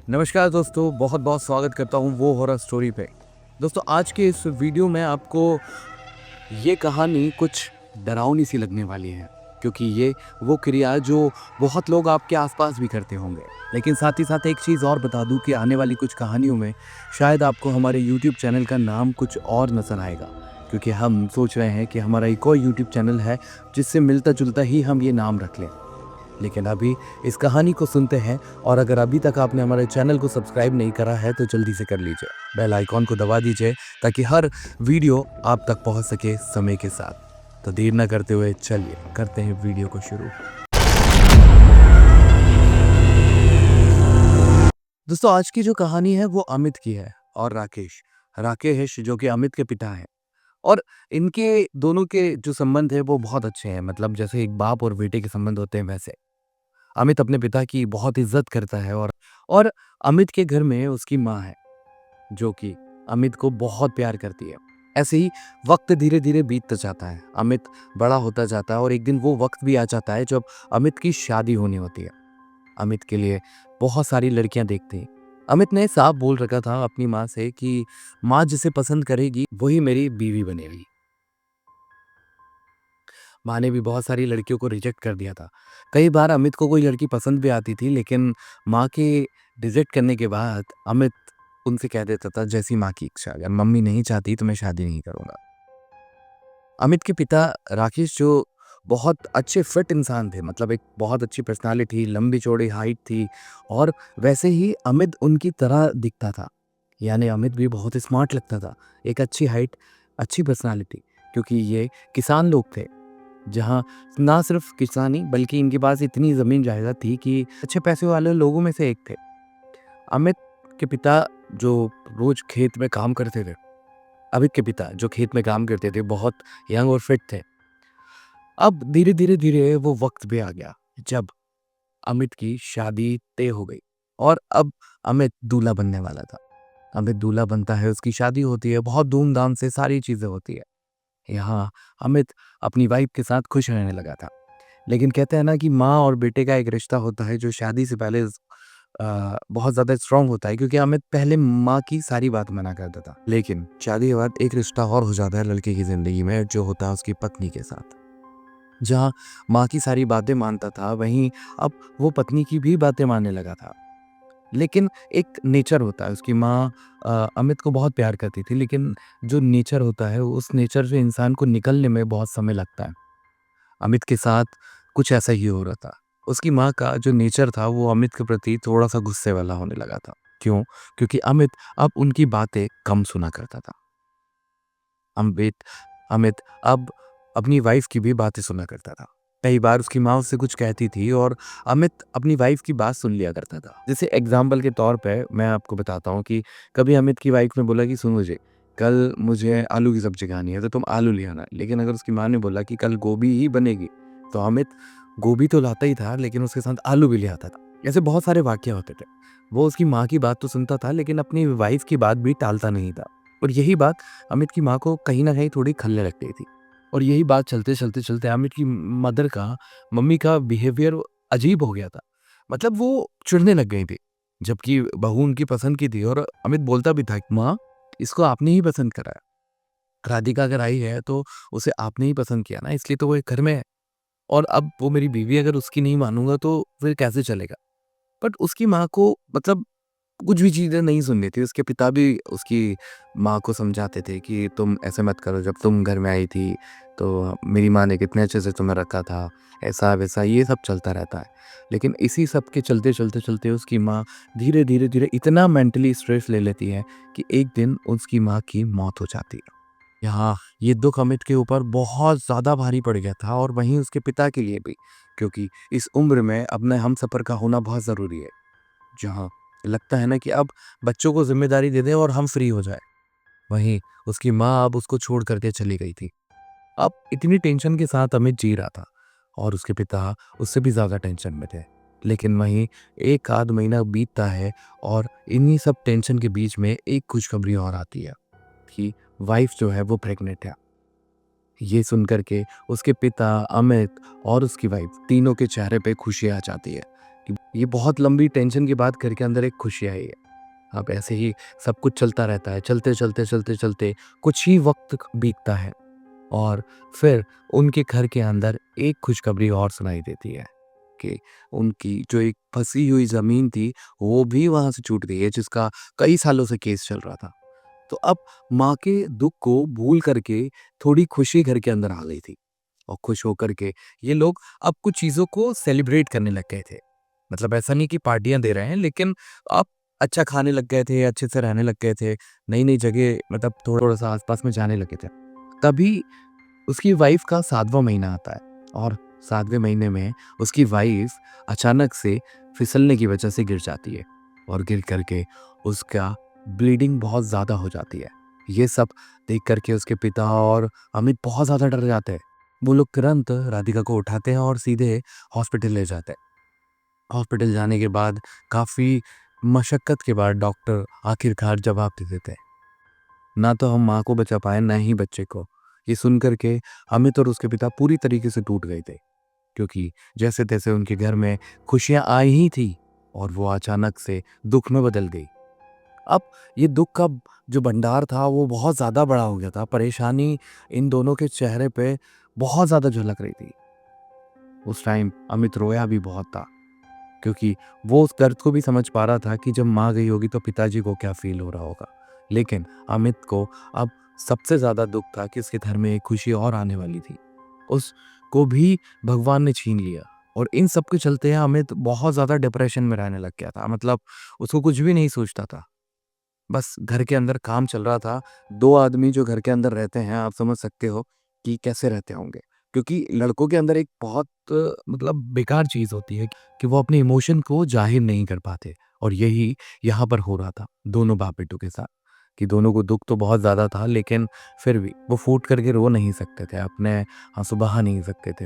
नमस्कार दोस्तों, बहुत बहुत स्वागत करता हूँ वो हॉरर स्टोरी पे। दोस्तों, आज के इस वीडियो में आपको ये कहानी कुछ डरावनी सी लगने वाली है, क्योंकि ये वो क्रिया जो बहुत लोग आपके आसपास भी करते होंगे। लेकिन साथ ही साथ एक चीज़ और बता दूं कि आने वाली कुछ कहानियों में शायद आपको हमारे यूट्यूब चैनल का नाम कुछ और नज़र आएगा, क्योंकि हम सोच रहे हैं कि हमारा एक और यूट्यूब चैनल है जिससे मिलता जुलता ही हम ये नाम रख लें। लेकिन अभी इस कहानी को सुनते हैं, और अगर अभी तक आपने हमारे चैनल को सब्सक्राइब नहीं करा है तो जल्दी से कर लीजिए, बेल आइकॉन को दबा दीजिए ताकि हर वीडियो आप तक पहुंच सके समय के साथ। तो देर न करते हुए चलिए करते हैं वीडियो को शुरू। दोस्तों, आज की जो कहानी है वो अमित की है और राकेश जो कि अमित के पिता हैं। और इनके दोनों के जो संबंध है वो बहुत अच्छे हैं, मतलब जैसे एक बाप और बेटे के संबंध होते हैं वैसे। अमित अपने पिता की बहुत इज्जत करता है, और अमित के घर में उसकी माँ है जो कि अमित को बहुत प्यार करती है। ऐसे ही वक्त धीरे धीरे बीतता जाता है, अमित बड़ा होता जाता है, और एक दिन वो वक्त भी आ जाता है जब अमित की शादी होनी होती है। अमित के लिए बहुत सारी लड़कियां देखते हैं। अमित ने साफ बोल रखा था अपनी माँ से कि माँ जिसे पसंद करेगी वही मेरी बीवी बनेगी। माँ ने भी बहुत सारी लड़कियों को रिजेक्ट कर दिया था। कई बार अमित को कोई लड़की पसंद भी आती थी, लेकिन माँ के रिजेक्ट करने के बाद अमित उनसे कह देता था जैसी माँ की इच्छा, अगर मम्मी नहीं चाहती तो मैं शादी नहीं करूँगा। अमित के पिता राकेश जो बहुत अच्छे फिट इंसान थे, मतलब एक बहुत अच्छी पर्सनालिटी, लंबी चौड़ी हाइट थी, और वैसे ही अमित उनकी तरह दिखता था। यानी अमित भी बहुत स्मार्ट लगता था। एक अच्छी हाइट, अच्छी पर्सनालिटी, क्योंकि ये किसान लोग थे, जहाँ ना सिर्फ किसानी बल्कि इनके पास इतनी ज़मीन जायदाद थी कि अच्छे पैसे वाले लोगों में से एक थे। अमित के पिता जो रोज़ खेत में काम करते थे अमित के पिता जो खेत में काम करते थे बहुत यंग और फिट थे। अब धीरे-धीरे वो वक़्त भी आ गया जब अमित की शादी तय हो गई, और अब अमित दूल्हा बनने वाला था। अमित दूल्हा बनता है, उसकी शादी होती है, बहुत धूम-धाम से सारी चीज़ें होती है। यहाँ अमित अपनी वाइफ के साथ खुश रहने लगा था। लेकिन कहते हैं ना कि माँ और बेटे का एक रिश्ता होता है जो शादी से पहले बहुत ज़्यादा स्ट्रॉन्ग होता है, क्योंकि अमित पहले माँ की सारी बात मना करता था। लेकिन शादी के बाद एक रिश्ता और हो जाता है लड़के की ज़िंदगी में, जो होता है उसकी पत्नी के साथ। जहाँ माँ की सारी बातें मानता था, वहीं अब वो पत्नी की भी बातें मानने लगा था। लेकिन एक नेचर होता है, उसकी माँ अमित को बहुत प्यार करती थी, लेकिन जो नेचर होता है उस नेचर से इंसान को निकलने में बहुत समय लगता है। अमित के साथ कुछ ऐसा ही हो रहा था। उसकी माँ का जो नेचर था वो अमित के प्रति थोड़ा-सा गुस्से वाला होने लगा था। क्यों? क्योंकि अमित अब उनकी बातें कम सुना करता था। अमित अमित अब अपनी वाइफ़ की भी बातें सुना करता था। कई बार उसकी माँ उससे कुछ कहती थी और अमित अपनी वाइफ़ की बात सुन लिया करता था। जैसे एग्ज़ाम्पल के तौर पे मैं आपको बताता हूँ कि कभी अमित की वाइफ़ ने बोला कि सुन मुझे, कल मुझे आलू की सब्ज़ी खानी है तो तुम आलू ले आना। लेकिन अगर उसकी माँ ने बोला कि कल गोभी ही बनेगी, तो अमित गोभी तो लाता ही था, लेकिन उसके साथ आलू भी ले आता था। ऐसे बहुत सारे वाक़ये होते थे। वो उसकी माँ की बात तो सुनता था, लेकिन अपनी वाइफ़ की बात भी टालता नहीं था। और यही बात अमित की माँ को कहीं न कहीं थोड़ी खलने लग गई थी। और यही बात चलते अमित की मम्मी का बिहेवियर अजीब हो गया था। मतलब वो चिढ़ने लग गई थी, जबकि बहू उनकी पसंद की थी, और अमित बोलता भी था, "माँ, इसको आपने ही पसंद करा है। राधिका अगर आई है तो उसे आपने ही पसंद किया ना, इसलिए तो वो एक घर में है। और अब वो मेरी बीवी, अगर उसकी नहीं मानूँगा तो फिर कैसे चलेगा?" बट उसकी माँ को मतलब कुछ भी चीज़ें नहीं सुननी थी। उसके पिता भी उसकी माँ को समझाते थे कि तुम ऐसे मत करो, जब तुम घर में आई थी तो मेरी माँ ने कितने अच्छे से तुम्हें रखा था, ऐसा-वैसा ये सब चलता रहता है। लेकिन इसी सब के चलते उसकी माँ धीरे-धीरे इतना मेंटली स्ट्रेस ले लेती है कि एक दिन उसकी माँ की मौत हो जाती है। यहाँ ये दुःख अमित के ऊपर बहुत ज़्यादा भारी पड़ गया था, और वहीं उसके पिता के लिए भी, क्योंकि इस उम्र में अपने हमसफ़र का होना बहुत ज़रूरी है। जहाँ लगता है ना कि अब बच्चों को ज़िम्मेदारी दे दें और हम फ्री हो जाएँ। वहीं उसकी माँ अब उसको छोड़ कर के चली गई थी। अब इतनी टेंशन के साथ अमित जी रहा था, और उसके पिता उससे भी ज़्यादा टेंशन में थे। लेकिन वहीं 1 आध महीना बीतता है, और इन्हीं सब टेंशन के बीच में एक खुशखबरी और आती है कि वाइफ़ जो है वो प्रेग्नेंट है। ये सुन कर के उसके पिता, अमित और उसकी वाइफ़ तीनों के चेहरे पे खुशी आ जाती है कि ये बहुत लंबी टेंशन के बाद घर के अंदर एक खुशी आई है। अब ऐसे ही सब कुछ चलता रहता है, चलते कुछ ही वक़्त बीतता है और फिर उनके घर के अंदर एक खुशखबरी और सुनाई देती है कि उनकी जो एक फँसी हुई ज़मीन थी, वो भी वहाँ से छूट गई है, जिसका कई सालों से केस चल रहा था। तो अब माँ के दुःख को भूल करके थोड़ी खुशी घर के अंदर आ गई थी और खुश होकर के ये लोग अब कुछ चीज़ों को सेलिब्रेट करने लग गए थे। मतलब ऐसा नहीं कि पार्टियाँ दे रहे हैं, लेकिन अब अच्छा खाने लग गए थे, अच्छे से रहने लग गए थे, नई-नई जगह मतलब थोड़ा-सा आस-पास में जाने लगे थे। तभी उसकी वाइफ़ का 7वाँ महीना आता है और 7वें महीने में उसकी वाइफ़ अचानक से फिसलने की वजह से गिर जाती है और गिर कर के उसका ब्लीडिंग बहुत ज़्यादा हो जाती है। ये सब देख कर के उसके पिता और अमित बहुत ज़्यादा डर जाते हैं। वो लोग तुरंत राधिका को उठाते हैं और सीधे हॉस्पिटल ले जाते हैं। हॉस्पिटल जाने के बाद काफ़ी मशक्कत के बाद डॉक्टर आखिरकार जवाब दे देते हैं। ना तो हम माँ को बचा पाए, ना ही बच्चे को। ये सुन कर के अमित और उसके पिता पूरी तरीके से टूट गए थे, क्योंकि जैसे-तैसे उनके घर में खुशियाँ आई ही थी और वो अचानक से दुःख में बदल गई। अब ये दुःख का जो भंडार था वो बहुत ज़्यादा बड़ा हो गया था। परेशानी इन दोनों के चेहरे पे बहुत ज़्यादा झलक रही थी। उस टाइम अमित रोया भी बहुत था, क्योंकि वो उस दर्द को भी समझ पा रहा था कि जब माँ गई होगी तो पिताजी को क्या फ़ील हो रहा होगा। लेकिन अमित को अब सबसे ज़्यादा दुःख था कि उसके घर में एक खुशी और आने वाली थी। उसको भी भगवान ने छीन लिया और इन सब के चलते अमित बहुत ज़्यादा डिप्रेशन में रहने लग गया था। मतलब उसको कुछ भी नहीं सोचता था। बस घर के अंदर काम चल रहा था। 2 आदमी जो घर के अंदर रहते हैं, आप समझ सकते हो कि कैसे रहते होंगे। क्योंकि लड़कों के अंदर एक बहुत मतलब बेकार चीज़ होती है कि वो अपने इमोशन को ज़ाहिर नहीं कर पाते और यही यहाँ पर हो रहा था दोनों बाप-बेटों के साथ कि दोनों को दुःख तो बहुत ज़्यादा था, लेकिन फिर भी वो फूट करके रो नहीं सकते थे, अपने आँसू बहा नहीं सकते थे।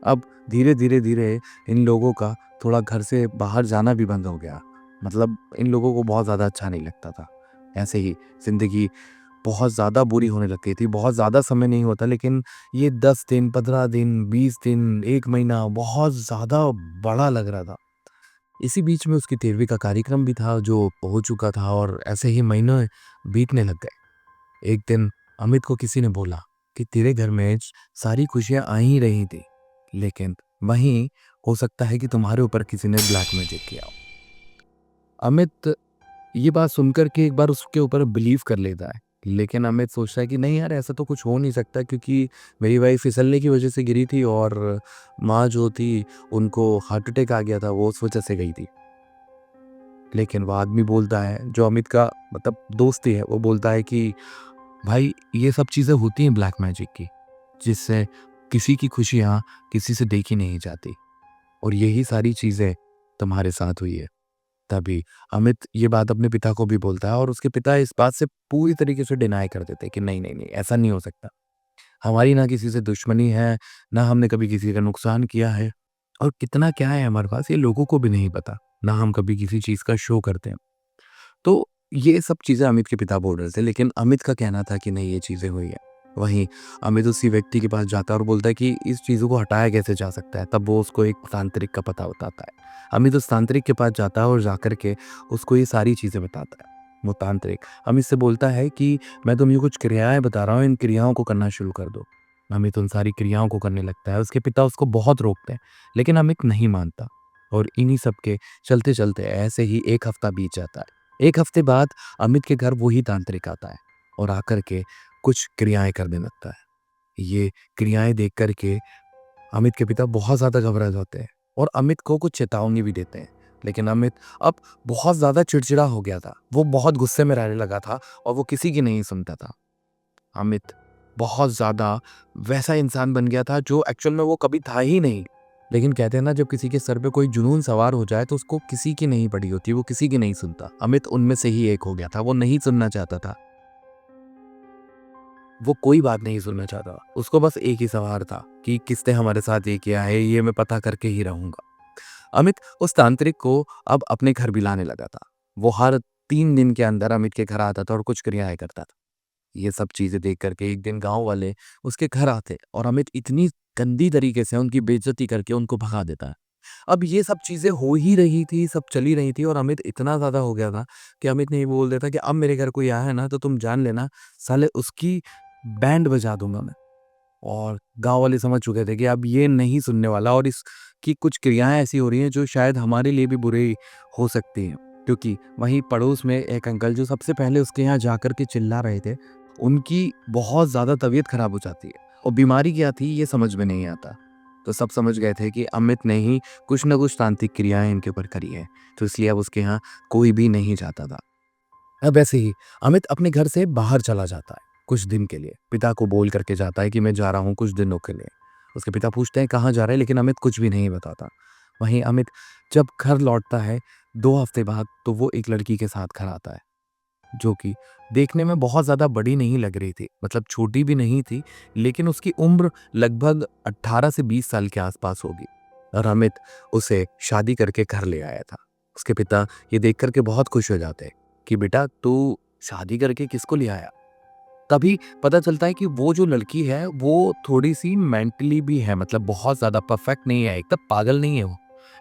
अब धीरे-धीरे इन लोगों का थोड़ा घर से बाहर जाना भी बंद हो गया। मतलब इन लोगों को बहुत ज़्यादा अच्छा नहीं लगता था। ऐसे ही ज़िंदगी बहुत ज़्यादा बुरी होने लग गई थी। बहुत ज़्यादा समय नहीं होता, लेकिन ये 10 दिन, 15 दिन, 20 दिन, 1 महीना बहुत ज़्यादा बड़ा लग रहा था। इसी बीच में उसकी 13वीं का कार्यक्रम भी था जो हो चुका था और ऐसे ही महीने बीतने लग गए। एक दिन अमित को किसी ने बोला कि तेरे घर में सारी खुशियाँ आ ही रही थी, लेकिन वहीं हो सकता है कि तुम्हारे ऊपर किसी ने ब्लैक मैजिक किया हो। अमित ये बात सुनकर के एक बार उसके ऊपर बिलीव कर लेता है, लेकिन अमित सोचता है कि नहीं यार, ऐसा तो कुछ हो नहीं सकता, क्योंकि मेरी वाइफ फिसलने की वजह से गिरी थी और माँ जो थी उनको हार्ट अटैक आ गया था, वो उस वजह से गई थी। लेकिन वो आदमी बोलता है, जो अमित का मतलब दोस्त ही है, वो बोलता है कि भाई ये सब चीज़ें होती हैं ब्लैक मैजिक की, जिससे किसी की खुशियाँ किसी से देखी नहीं जाती और यही सारी चीज़ें तुम्हारे साथ हुई है। तभी अमित ये बात अपने पिता को भी बोलता है और उसके पिता इस बात से पूरी तरीके से डिनाई कर देते हैं कि नहीं, ऐसा नहीं हो सकता। हमारी ना किसी से दुश्मनी है, ना हमने कभी किसी का नुकसान किया है और कितना क्या है हमारे पास ये लोगों को भी नहीं पता। ना हम कभी किसी चीज़ का शो करते हैं। तो ये सब चीज़ें अमित के पिता बोल रहे थे, लेकिन अमित का कहना था कि नहीं, ये चीज़ें हुई हैं। वहीं अमित उसी व्यक्ति के पास जाता है और बोलता है कि इस चीज़ों को हटाया कैसे जा सकता है? तब वो उसको एक तांत्रिक का पता बताता है। अमित उस तांत्रिक के पास जाता है और जाकर के उसको ये सारी चीज़ें बताता है। वो तांत्रिक अमित से बोलता है कि मैं तुम्हें कुछ क्रियाएँ बता रहा हूँ, इन क्रियाओं को करना शुरू कर दो। अमित उन सारी क्रियाओं को करने लगता है। उसके पिता उसको बहुत रोकते हैं, लेकिन अमित नहीं मानता और इन्हीं सब के चलते-चलते ऐसे ही 1 हफ्ता बीत जाता है। 1 हफ्ते बाद अमित के घर वही तांत्रिक आता है और आकर के कुछ क्रियाएँ करने लगता है। ये क्रियाएँ देख कर के अमित के पिता बहुत ज़्यादा घबरा जाते हैं और अमित को कुछ चेतावनी भी देते हैं। लेकिन अमित अब बहुत ज़्यादा चिड़चिड़ा हो गया था। वो बहुत गुस्से में रहने लगा था और वो किसी की नहीं सुनता था। अमित बहुत ज़्यादा वैसा इंसान बन गया था जो एक्चुअल में वो कभी था ही नहीं। लेकिन कहते हैं ना, जब किसी के सर पे कोई जुनून सवार हो जाए तो उसको किसी की नहीं पड़ी होती, वो किसी की नहीं सुनता। अमित उनमें से ही एक हो गया था। वो नहीं सुनना चाहता था। वो कोई बात नहीं सुनना चाहता। उसको बस एक ही सवाल था कि किसने हमारे साथ ये किया है, ये मैं पता करके ही रहूँगा। अमित उस तांत्रिक को अब अपने घर भी लाने लगा था। वो हर 3 दिन के अंदर अमित के घर आता था और कुछ क्रियाएँ करता था। ये सब चीज़ें देख कर के एक दिन गाँव वाले उसके घर आते और अमित इतनी गंदी तरीके से उनकी बेइज्जती करके उनको भगा देता है। अब ये सब चीज़ें हो ही रही थी, सब चल ही रही थी और अमित इतना ज़्यादा हो गया था कि अमित ने ये बोल दिया था कि अब मेरे घर कोई आया है ना तो तुम जान लेना साले उसकी बैंड बजा दूँगा मैं। और गाँव वाले समझ चुके थे कि अब ये नहीं सुनने वाला और इसकी कुछ क्रियाएँ ऐसी हो रही हैं जो शायद हमारे लिए भी बुरी हो सकती हैं। क्योंकि वहीं पड़ोस में एक अंकल जो सबसे पहले उसके यहाँ जाकर के चिल्ला रहे थे, उनकी बहुत ज़्यादा तबीयत खराब हो जाती है और बीमारी क्या थी ये समझ में नहीं आता। तो सब समझ गए थे कि अमित ने ही कुछ न कुछ तांत्रिक क्रियाएँ इनके ऊपर करी हैं, तो इसलिए अब उसके यहाँ कोई भी नहीं जाता था। अब ऐसे ही अमित अपने घर से बाहर चला जाता है कुछ दिन के लिए। पिता को बोल करके जाता है कि मैं जा रहा हूँ कुछ दिनों के लिए। उसके पिता पूछते हैं कहाँ जा रहे हैं, लेकिन अमित कुछ भी नहीं बताता। वहीं अमित जब घर लौटता है 2 हफ्ते बाद तो वो एक लड़की के साथ घर आता है, जो कि देखने में बहुत ज़्यादा बड़ी नहीं लग रही थी, मतलब छोटी भी नहीं थी, लेकिन उसकी उम्र लगभग 18 से 20 साल के आसपास होगी और अमित उसे शादी करके घर ले आया था। उसके पिता ये देख कर के बहुत खुश हो जाते हैं कि बेटा तू शादी करके किसको ले आया? तभी पता चलता है कि वो जो लड़की है वो थोड़ी-सी मेंटली भी है, मतलब बहुत ज़्यादा परफेक्ट नहीं है, एकदम पागल नहीं है वो।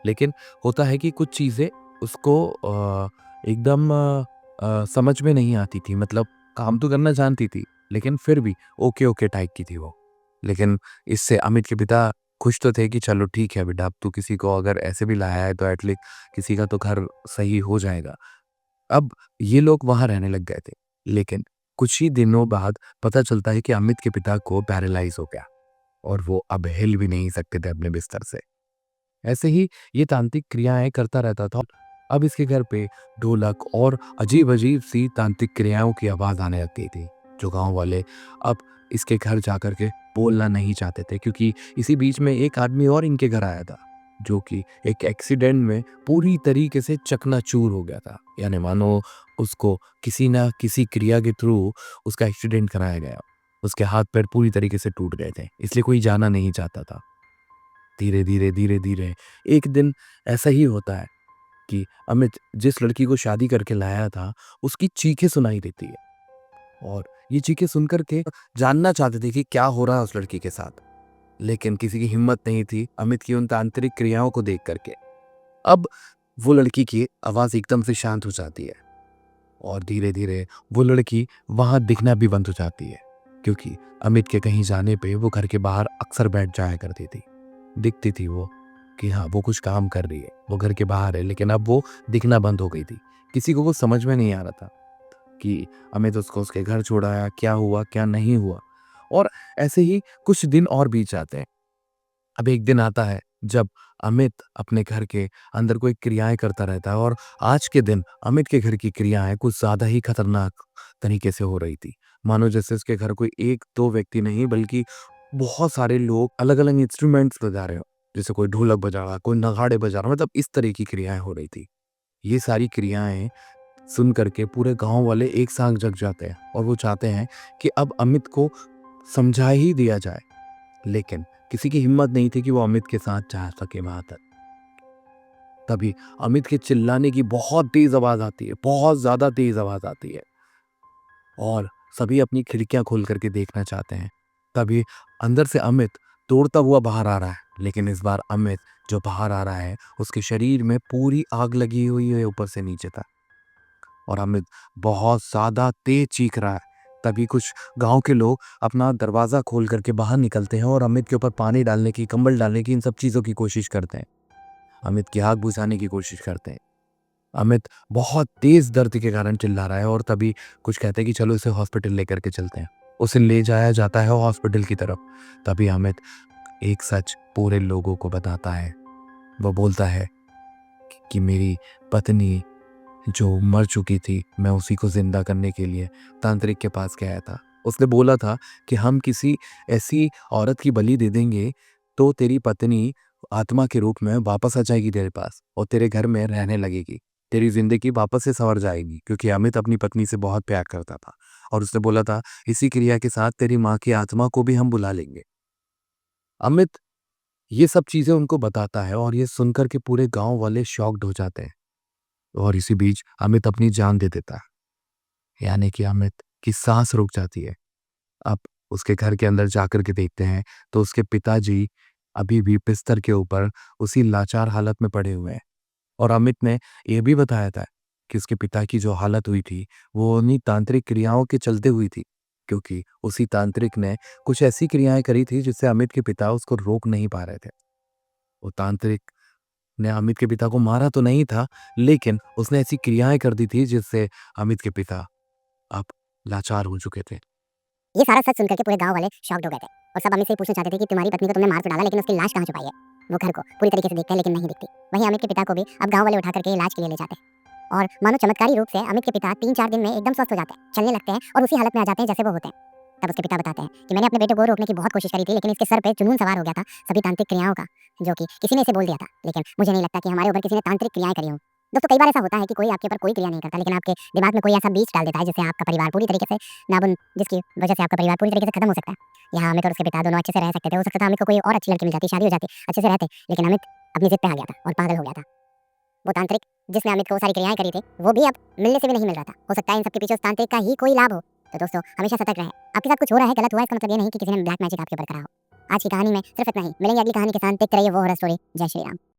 लेकिन होता है कि कुछ चीज़ें उसको एकदम समझ में नहीं आती थी, मतलब काम तो करना जानती थी, लेकिन फिर भी ओके-ओके टाइप की थी वो। लेकिन इससे अमित के पिता खुश तो थे कि चलो ठीक है बेटा, अब तू किसी को अगर ऐसे भी लाया है तो एटलीस्ट किसी का तो घर सही हो जाएगा। अब ये लोग वहाँ रहने लग गए थे, लेकिन कुछ ही दिनों बाद पता चलता है कि अमित के पिता को पैरालाइज़ हो गया और वो अब हिल भी नहीं सकते थे अपने बिस्तर से। ऐसे ही ये तांत्रिक क्रियाएँ करता रहता था। अब इसके घर पे ढोलक और अजीब-अजीब सी तांत्रिक क्रियाओं की आवाज़ आने लग गई थी, जो गाँव वाले अब इसके घर जाकर के बोलना नहीं चाहते थे, क्योंकि इसी बीच में एक आदमी और इनके घर आया था, जो कि एक एक्सीडेंट में पूरी तरीके से चकनाचूर हो गया था। यानी मानो उसको किसी न किसी क्रिया के थ्रू उसका एक्सीडेंट कराया गया। उसके हाथ-पैर पूरी तरीके से टूट गए थे, इसलिए कोई जाना नहीं चाहता था। धीरे-धीरे, धीरे-धीरे एक दिन ऐसा ही होता है कि अमित जिस लड़की को शादी करके लाया था, उसकी चीखें सुनाई देती है और ये चीखें सुन कर के जानना चाहते थे कि क्या हो रहा है उस लड़की के साथ। लेकिन किसी की हिम्मत नहीं थी अमित की उन तांत्रिक क्रियाओं को देख कर के। अब वो लड़की की आवाज़ एकदम से शांत हो जाती है और धीरे-धीरे वो लड़की वहाँ दिखना भी बंद हो जाती है, क्योंकि अमित के कहीं जाने पे वो घर के बाहर अक्सर बैठ जाया करती थी। दिखती थी वो कि हाँ, वो कुछ काम कर रही है, वो घर के बाहर है, लेकिन अब वो दिखना बंद हो गई थी। किसी को कुछ समझ में नहीं आ रहा था कि अमित उसको उसके घर छोड़ आया, क्या हुआ, क्या नहीं हुआ। और ऐसे ही कुछ दिन और बीत जाते हैं। अब एक दिन आता है जब अमित अपने घर के अंदर कोई क्रियाएँ करता रहता है और आज के दिन अमित के घर की क्रियाएँ कुछ ज़्यादा ही खतरनाक तरीके से हो रही थी। मानो जैसे उसके घर कोई 1-2 व्यक्ति नहीं, बल्कि बहुत सारे लोग अलग-अलग इंस्ट्रूमेंट्स बजा रहे हो। जैसे कोई ढोलक बजा रहा, कोई नगाड़े बजा रहा, मतलब इस तरह की क्रियाएँ हो रही थी। ये सारी क्रियाएँ सुन कर के पूरे गाँव वाले एक साथ जग जाते हैं और वो चाहते हैं कि अब अमित को समझा ही दिया जाए। लेकिन किसी की हिम्मत नहीं थी कि वो अमित के साथ जा सके वहाँ तक। तभी अमित के चिल्लाने की बहुत तेज़ आवाज़ आती है, बहुत ज़्यादा तेज़ आवाज़ आती है और सभी अपनी खिड़कियाँ खोल कर के देखना चाहते हैं। तभी अंदर से अमित दौड़ता हुआ बाहर आ रहा है, लेकिन इस बार अमित जो बाहर आ रहा है, उसके शरीर में पूरी आग लगी हुई है ऊपर से नीचे तक और अमित बहुत ज़्यादा तेज़ चीख रहा है। तभी कुछ गाँव के लोग अपना दरवाज़ा खोल कर के बाहर निकलते हैं और अमित के ऊपर पानी डालने की, कंबल डालने की, इन सब चीज़ों की कोशिश करते हैं। अमित की आग बुझाने की कोशिश करते हैं। अमित बहुत तेज़ दर्द के कारण चिल्ला रहा है और तभी कुछ कहते हैं कि चलो इसे हॉस्पिटल लेकर के चलते हैं। उसे ले जाया जाता है हॉस्पिटल की तरफ। तभी अमित एक सच पूरे लोगों को बताता है। वो बोलता है कि मेरी पत्नी जो मर चुकी थी, मैं उसी को ज़िंदा करने के लिए तांत्रिक के पास गया था। उसने बोला था कि हम किसी ऐसी औरत की बलि दे देंगे, तो तेरी पत्नी आत्मा के रूप में वापस आ जाएगी तेरे पास और तेरे घर में रहने लगेगी। तेरी ज़िंदगी वापस से सँवर जाएगी, क्योंकि अमित अपनी पत्नी से बहुत प्यार करता था और उसने बोला था, इसी क्रिया के साथ तेरी माँ की आत्मा को भी हम बुला लेंगे। अमित ये सब चीज़ें उनको बताता है और ये सुनकर के पूरे गाँव वाले शॉक्ड हो जाते हैं और इसी बीच अमित अपनी जान दे देता है। यानी कि अमित की सांस रुक जाती है। अब उसके घर के अंदर जाकर के देखते हैं तो उसके पिताजी अभी भी बिस्तर के ऊपर उसी लाचार हालत में पड़े हुए हैं। और अमित ने ये भी बताया था कि उसके पिता की जो हालत हुई थी, वो उन्हीं तांत्रिक क्रियाओं के चलते हुई थी, क्योंकि उसी तांत्रिक ने कुछ ऐसी क्रियाएँ करी थी जिससे अमित के पिता उसको रोक नहीं पा रहे थे। वो तांत्रिक ने अमित के पिता को मारा तो नहीं था, लेकिन उसने ऐसी क्रियाएँ कर दी थी जिससे अमित के पिता अब लाचार हो चुके थे। ये सारा सच सुनकर के पूरे गाँव वाले शॉक्ड हो गए थे और सब अमित से ही पूछना चाहते थे कि तुम्हारी पत्नी को तुमने मार तो डाला, लेकिन उसकी लाश कहाँ छुपाई है? वो घर को पूरी तरीके से देखते हैं लेकिन नहीं दिखती। वहीं अमित के पिता को भी अब गाँव वाले उठा करके इलाज के लिए ले जाते हैं और मानो चमत्कारी रूप से अमित के पिता 3-4 दिन में एकदम स्वस्थ हो जाते हैं, चलने लगते हैं और उसी हालत में आ जाते हैं जैसे वो होते हैं। तब उसके पिता बताते हैं कि मैंने अपने बेटे को रोकने की बहुत कोशिश करी थी, लेकिन इसके सर पे जुनून सवार हो गया था सभी तांत्रिक क्रियाओं का, जो कि किसी ने इसे बोल दिया था। लेकिन मुझे नहीं लगता कि हमारे ऊपर किसी ने तांत्रिक क्रियाएं करी हों। दोस्तों, कई बार ऐसा होता है कि कोई आपके ऊपर कोई क्रिया नहीं करता, लेकिन आपके दिमाग में कोई ऐसा बीज डाल देता है जिससे आपका परिवार पूरी तरीके से नाबुन जिसकी वजह से आपका परिवार पूरी तरीके से खत्म हो सकता है। यहाँ अमित और उसके पिता दोनों अच्छे से रह सकते थे। हो सकता था अमित को कोई और अच्छी लड़की मिल जाती, शादी हो जाती, अच्छे से रहते, लेकिन अमित अपनी जिद पे आ गया था और पागल हो गया था। वो तांत्रिक जिसने अमित को वो सारी क्रियाएं करी थी, वो भी अब मिलने से भी नहीं मिल रहा था। हो सकता है इन सबके पीछे उस तांत्रिक का ही कोई लाभ हो। तो दोस्तों, हमेशा सतर्क रहें। आपके साथ कुछ हो रहा है, गलत हुआ है, इसका मतलब ये नहीं कि किसी ने ब्लैक मैजिक आपके ऊपर करा हो। आज की कहानी में सिर्फ इतना ही। मिलेंगे अगली कहानी के साथ। देखते रहिए वो हॉरर स्टोरी। जय श्री राम।